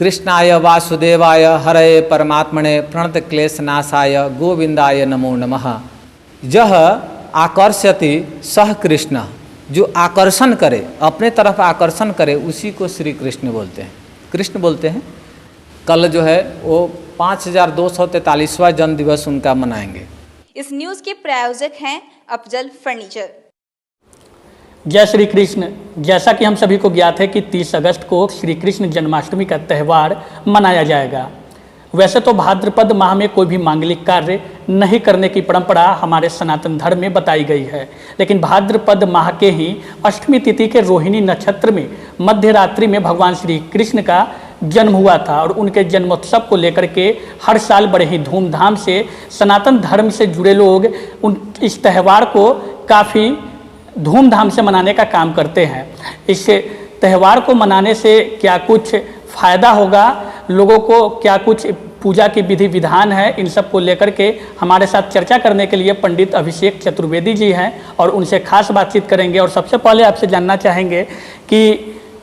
कृष्णाय वासुदेवाय हरये परमात्मने प्रणत क्लेशनाशाय गोविंदाय नमो नमः। यह आकर्षति सह कृष्ण, जो आकर्षण करे, अपने तरफ आकर्षण करे, उसी को श्री कृष्ण बोलते हैं, कृष्ण बोलते हैं। कल जो है वो 5243वां जन्म दिवस उनका मनाएंगे। इस न्यूज के प्रायोजक हैं अफजल फर्नीचर। जय श्री कृष्ण। जैसा कि हम सभी को ज्ञात है कि 30 अगस्त को श्री कृष्ण जन्माष्टमी का त्यौहार मनाया जाएगा। वैसे तो भाद्रपद माह में कोई भी मांगलिक कार्य नहीं करने की परंपरा हमारे सनातन धर्म में बताई गई है, लेकिन भाद्रपद माह के ही अष्टमी तिथि के रोहिणी नक्षत्र में मध्य रात्रि में भगवान श्री कृष्ण का जन्म हुआ था और उनके जन्मोत्सव को लेकर के हर साल बड़े ही धूमधाम से सनातन धर्म से जुड़े लोग इस त्यौहार को काफ़ी धूमधाम से मनाने का काम करते हैं। इस त्यौहार को मनाने से क्या कुछ फ़ायदा होगा, लोगों को क्या कुछ पूजा की विधि विधान है, इन सब को लेकर के हमारे साथ चर्चा करने के लिए पंडित अभिषेक चतुर्वेदी जी हैं और उनसे खास बातचीत करेंगे। और सबसे पहले आपसे जानना चाहेंगे कि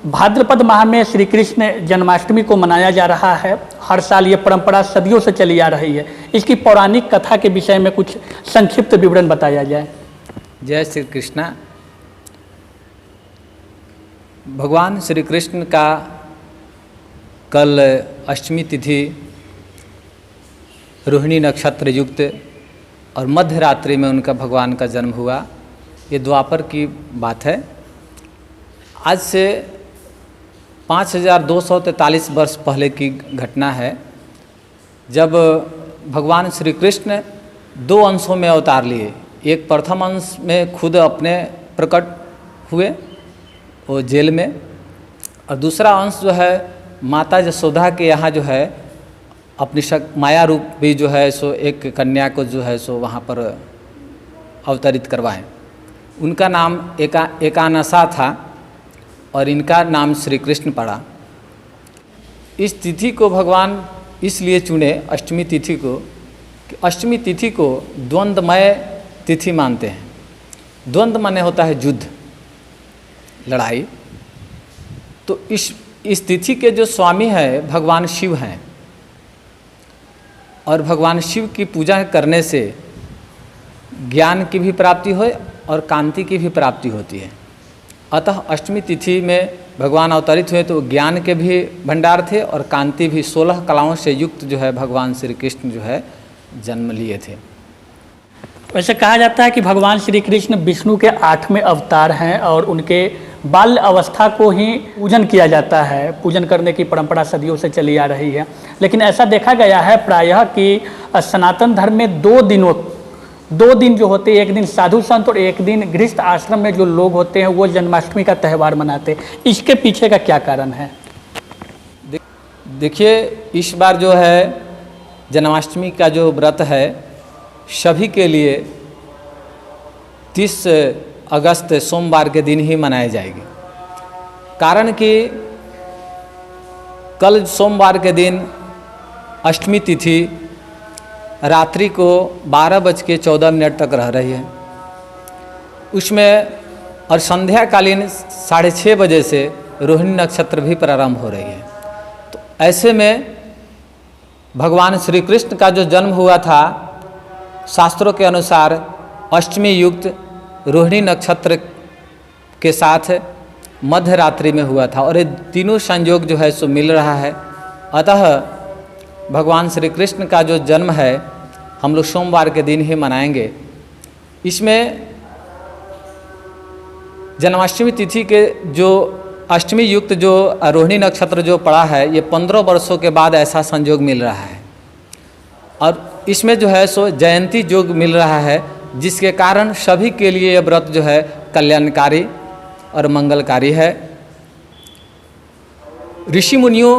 भाद्रपद माह में श्री कृष्ण जन्माष्टमी को मनाया जा रहा है, हर साल ये परंपरा सदियों से चली आ रही है, इसकी पौराणिक कथा के विषय में कुछ संक्षिप्त विवरण बताया जाए। जय श्री कृष्ण। भगवान श्री कृष्ण का कल अष्टमी तिथि रोहिणी नक्षत्र युक्त और मध्य रात्रि में उनका भगवान का जन्म हुआ। ये द्वापर की बात है। आज से 5243 वर्ष पहले की घटना है, जब भगवान श्री कृष्ण 2 अंशों में अवतार लिए। एक प्रथम अंश में खुद अपने प्रकट हुए वो जेल में, और दूसरा अंश जो है माता यशोदा के यहाँ जो है अपनी माया रूप भी जो है सो एक कन्या को जो है सो वहाँ पर अवतरित करवाएं। उनका नाम एकानसा था और इनका नाम श्री कृष्ण पड़ा। इस तिथि को भगवान इसलिए चुने अष्टमी तिथि को कि अष्टमी तिथि को द्वंद्वमय तिथि मानते हैं। द्वंद्व माने होता है युद्ध, लड़ाई। तो इस तिथि के जो स्वामी है भगवान शिव हैं, और भगवान शिव की पूजा करने से ज्ञान की भी प्राप्ति हो और कांति की भी प्राप्ति होती है। अतः अष्टमी तिथि में भगवान अवतरित हुए तो ज्ञान के भी भंडार थे और कांति भी 16 कलाओं से युक्त जो है भगवान श्री कृष्ण जो है जन्म लिए थे। वैसे कहा जाता है कि भगवान श्री कृष्ण विष्णु के 8वें अवतार हैं और उनके बाल्य अवस्था को ही पूजन किया जाता है। पूजन करने की परंपरा सदियों से चली आ रही है, लेकिन ऐसा देखा गया है प्रायः कि सनातन धर्म में 2 दिन जो होते हैं, एक दिन साधु संत और एक दिन गृहस्थ आश्रम में जो लोग होते हैं वो जन्माष्टमी का त्यौहार मनाते हैं। इसके पीछे का क्या कारण है? देखिए, इस बार जो है जन्माष्टमी का जो व्रत है सभी के लिए 30 अगस्त सोमवार के दिन ही मनाई जाएगी। कारण कि कल सोमवार के दिन अष्टमी तिथि रात्रि को 12:14 तक रह रही है। उसमें और संध्याकालीन 6:30 बजे से रोहिणी नक्षत्र भी प्रारंभ हो रही है। तो ऐसे में भगवान श्री कृष्ण का जो जन्म हुआ था शास्त्रों के अनुसार अष्टमी युक्त रोहिणी नक्षत्र के साथ मध्य रात्रि में हुआ था, और ये तीनों संयोग जो है सो मिल रहा है। अतः भगवान श्री कृष्ण का जो जन्म है हम लोग सोमवार के दिन ही मनाएंगे। इसमें जन्माष्टमी तिथि के जो अष्टमी युक्त जो रोहिणी नक्षत्र जो पड़ा है, ये 15 वर्षों के बाद ऐसा संयोग मिल रहा है, और इसमें जो है सो जयंती योग मिल रहा है, जिसके कारण सभी के लिए यह व्रत जो है कल्याणकारी और मंगलकारी है। ऋषि मुनियों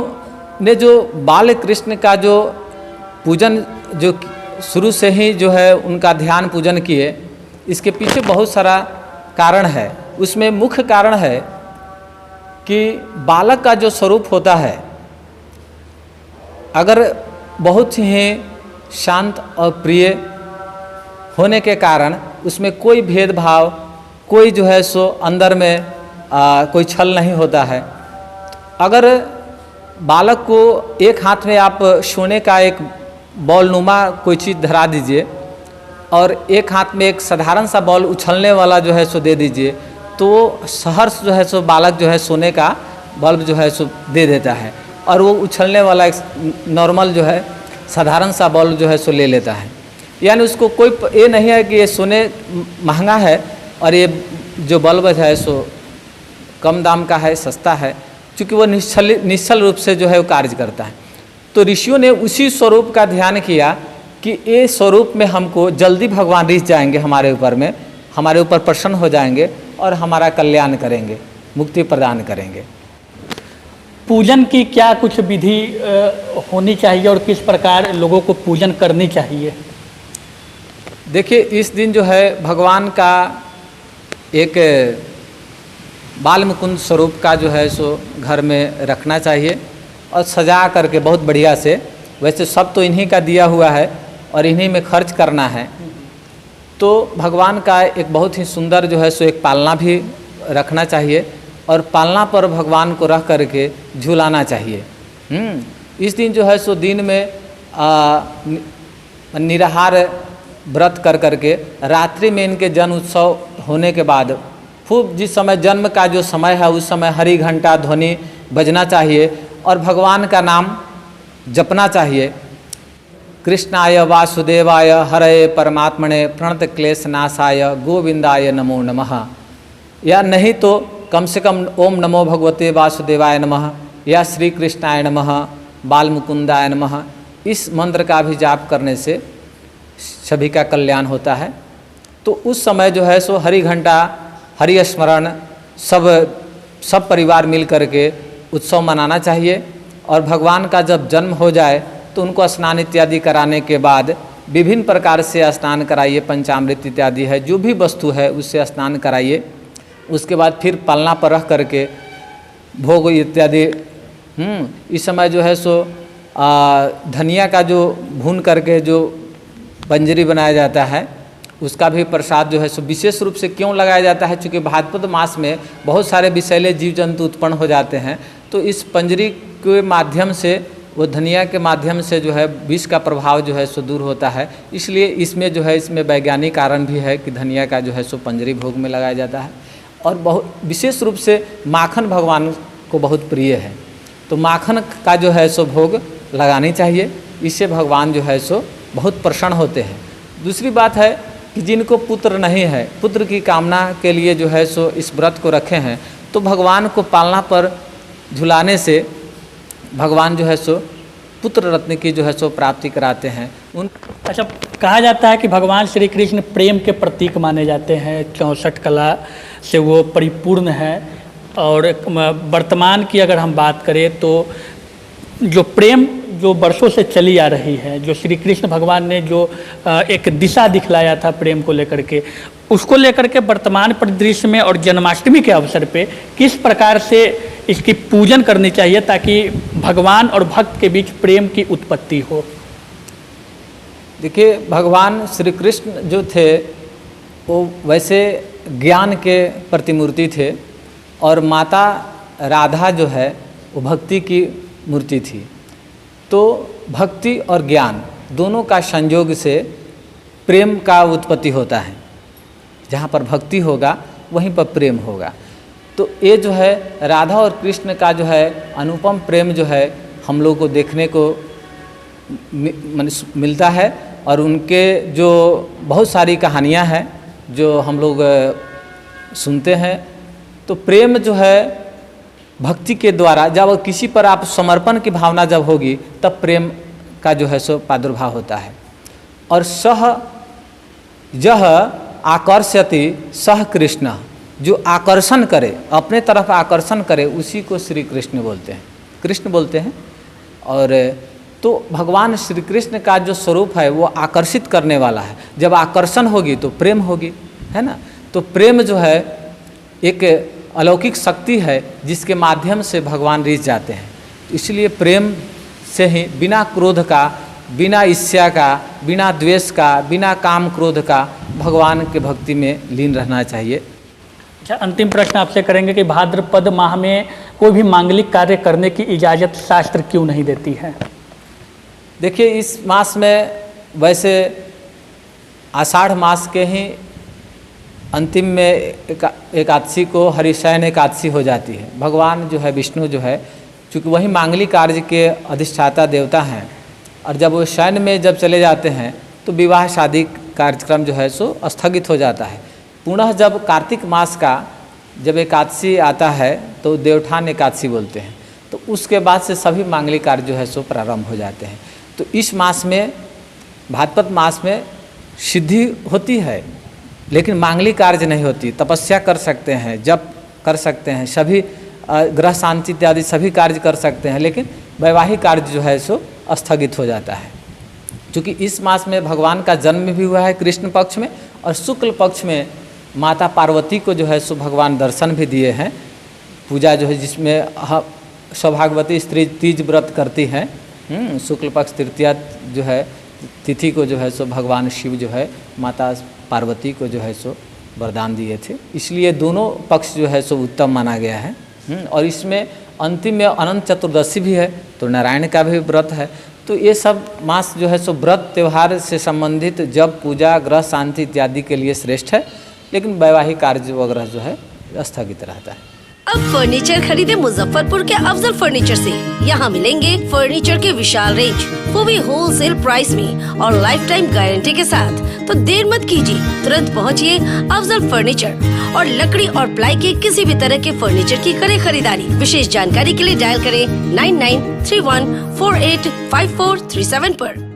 ने जो बाल कृष्ण का जो पूजन जो शुरू से ही जो है उनका ध्यान पूजन किए, इसके पीछे बहुत सारा कारण है। उसमें मुख्य कारण है कि बालक का जो स्वरूप होता है अगर बहुत ही शांत और प्रिय होने के कारण उसमें कोई भेदभाव, कोई जो है सो अंदर में कोई छल नहीं होता है। अगर बालक को एक हाथ में आप सोने का एक बॉलनुमा कोई चीज़ धरा दीजिए और एक हाथ में एक साधारण सा बॉल उछलने वाला जो है सो दे दीजिए, तो सहर्ष जो है सो बालक जो है सोने का बल्ब जो है सो दे देता है और वो उछलने वाला एक नॉर्मल जो है साधारण सा बल्ब जो है सो ले लेता है। यानी उसको कोई ये नहीं है कि ये सोने महंगा है और ये जो बल्ब है सो कम दाम का है, सस्ता है, क्योंकि वो निश्चल रूप से जो है वो कार्य करता है। तो ऋषियों ने उसी स्वरूप का ध्यान किया कि ये स्वरूप में हमको जल्दी भगवान रिझ जाएंगे हमारे ऊपर में, हमारे ऊपर प्रसन्न हो जाएंगे और हमारा कल्याण करेंगे, मुक्ति प्रदान करेंगे। पूजन की क्या कुछ विधि होनी चाहिए और किस प्रकार लोगों को पूजन करनी चाहिए? देखिए, इस दिन जो है भगवान का एक बाल मुकुंद स्वरूप का जो है सो घर में रखना चाहिए और सजा करके बहुत बढ़िया से। वैसे सब तो इन्हीं का दिया हुआ है और इन्हीं में खर्च करना है, तो भगवान का एक बहुत ही सुंदर जो है सो एक पालना भी रखना चाहिए और पालना पर भगवान को रख करके झुलाना चाहिए। इस दिन जो है सो दिन में निराहार व्रत कर करके रात्रि में इनके जन्म उत्सव होने के बाद खूब जिस समय जन्म का जो समय है उस समय हरि घंटा ध्वनि बजना चाहिए और भगवान का नाम जपना चाहिए। कृष्णाय वासुदेवाय हरये परमात्मने प्रणत क्लेश नाशाय गोविंदाय नमो नमः, या नहीं तो कम से कम ओम नमो भगवते वासुदेवाय नमः या श्री कृष्णाय नमः, बाल मुकुंदाय नमः, इस मंत्र का भी जाप करने से सभी का कल्याण होता है। तो उस समय जो है सो हरि घंटा, हरि स्मरण सब परिवार मिल करके उत्सव मनाना चाहिए और भगवान का जब जन्म हो जाए तो उनको स्नान इत्यादि कराने के बाद विभिन्न प्रकार से स्नान कराइए, पंचामृत इत्यादि है जो भी वस्तु है उससे स्नान कराइए। उसके बाद फिर पालना पर रख करके भोग इत्यादि इस समय जो है सो धनिया का जो भून करके जो पंजरी बनाया जाता है उसका भी प्रसाद जो है सो विशेष रूप से क्यों लगाया जाता है, चूँकि भाद्रपद मास में बहुत सारे विषैले जीव जंतु उत्पन्न हो जाते हैं, तो इस पंजरी के माध्यम से, वो धनिया के माध्यम से जो है विष का प्रभाव जो है सो दूर होता है। इसलिए इसमें जो है इसमें वैज्ञानिक कारण भी है कि धनिया का जो है सो पंजरी भोग में लगाया जाता है। और बहुत विशेष रूप से माखन भगवान को बहुत प्रिय है, तो माखन का जो है सो भोग लगानी चाहिए, इससे भगवान जो है सो बहुत प्रसन्न होते हैं। दूसरी बात है कि जिनको पुत्र नहीं है, पुत्र की कामना के लिए जो है सो इस व्रत को रखे हैं, तो भगवान को पालना पर झुलाने से भगवान जो है सो पुत्र रत्न की जो है सो प्राप्ति कराते हैं। अच्छा, कहा जाता है कि भगवान श्री कृष्ण प्रेम के प्रतीक माने जाते हैं, 64 कला से वो परिपूर्ण है। और वर्तमान की अगर हम बात करें तो जो प्रेम जो वर्षों से चली आ रही है, जो श्री कृष्ण भगवान ने जो एक दिशा दिखलाया था प्रेम को लेकर के, उसको लेकर के वर्तमान परिदृश्य में और जन्माष्टमी के अवसर पे किस प्रकार से इसकी पूजन करनी चाहिए ताकि भगवान और भक्त के बीच प्रेम की उत्पत्ति हो? देखिए, भगवान श्री कृष्ण जो थे वो वैसे ज्ञान के प्रतिमूर्ति थे और माता राधा जो है वो भक्ति की मूर्ति थी। तो भक्ति और ज्ञान दोनों का संयोग से प्रेम का उत्पत्ति होता है। जहाँ पर भक्ति होगा वहीं पर प्रेम होगा। तो ये जो है राधा और कृष्ण का जो है अनुपम प्रेम जो है हम लोग को देखने को मिलता है और उनके जो बहुत सारी कहानियाँ हैं जो हम लोग सुनते हैं। तो प्रेम जो है भक्ति के द्वारा, जब किसी पर आप समर्पण की भावना जब होगी तब प्रेम का जो है सो प्रादुर्भाव होता है। और सह यह आकर्षति सह कृष्ण, जो आकर्षण करे, अपने तरफ आकर्षण करे, उसी को श्री कृष्ण बोलते हैं, कृष्ण बोलते हैं। और तो भगवान श्री कृष्ण का जो स्वरूप है वो आकर्षित करने वाला है। जब आकर्षण होगी तो प्रेम होगी, है ना। तो प्रेम जो है एक अलौकिक शक्ति है जिसके माध्यम से भगवान रिझ जाते हैं। इसलिए प्रेम से ही, बिना क्रोध का, बिना ईर्ष्या का, बिना द्वेष का, बिना काम क्रोध का भगवान के भक्ति में लीन रहना चाहिए। अच्छा, अंतिम प्रश्न आपसे करेंगे कि भाद्रपद माह में कोई भी मांगलिक कार्य करने की इजाज़त शास्त्र क्यों नहीं देती है? देखिए, इस मास में वैसे आषाढ़ मास के ही अंतिम में एकादशी को हरिशयन एकादशी हो जाती है। भगवान जो है विष्णु जो है, चूँकि वही मांगलिक कार्य के अधिष्ठाता देवता हैं, और जब वो शयन में जब चले जाते हैं तो विवाह शादी कार्यक्रम जो है सो स्थगित हो जाता है। पुनः जब कार्तिक मास का जब एकादशी आता है तो देवठान एकादशी बोलते हैं, तो उसके बाद से सभी मांगलिक कार्य जो है सो प्रारंभ हो जाते हैं। तो इस मास में, भाद्रपद मास में सिद्धि होती है, लेकिन मांगलिक कार्य नहीं होती। तपस्या कर सकते हैं, जप कर सकते हैं, सभी ग्रह शांति इत्यादि सभी कार्य कर सकते हैं, लेकिन वैवाहिक कार्य जो है सो स्थगित हो जाता है। क्योंकि इस मास में भगवान का जन्म भी हुआ है कृष्ण पक्ष में, और शुक्ल पक्ष में माता पार्वती को जो है सो भगवान दर्शन भी दिए हैं। पूजा जो है जिसमें सौभाग्यवती स्त्री तीज व्रत करती हैं, शुक्ल पक्ष तृतीया जो है तिथि को जो है सो भगवान शिव जो है माता पार्वती को जो है सो वरदान दिए थे, इसलिए दोनों पक्ष जो है सो उत्तम माना गया है। और इसमें अंतिम में अनंत चतुर्दशी भी है, तो नारायण का भी व्रत है। तो ये सब मास जो है सो व्रत त्यौहार से संबंधित जब पूजा ग्रह शांति इत्यादि के लिए श्रेष्ठ है, लेकिन वैवाहिक कार्य वगैरह जो है स्थगित रहता है। अब फर्नीचर खरीदे मुजफ्फरपुर के अफजल फर्नीचर से। यहाँ मिलेंगे फर्नीचर के विशाल रेंज, वो भी होलसेल प्राइस में और लाइफ टाइम गारंटी के साथ। तो देर मत कीजिए, तुरंत पहुँचिए अफजल फर्नीचर और लकड़ी और प्लाई के किसी भी तरह के फर्नीचर की करें खरीदारी। विशेष जानकारी के लिए डायल करें 9931485437 पर।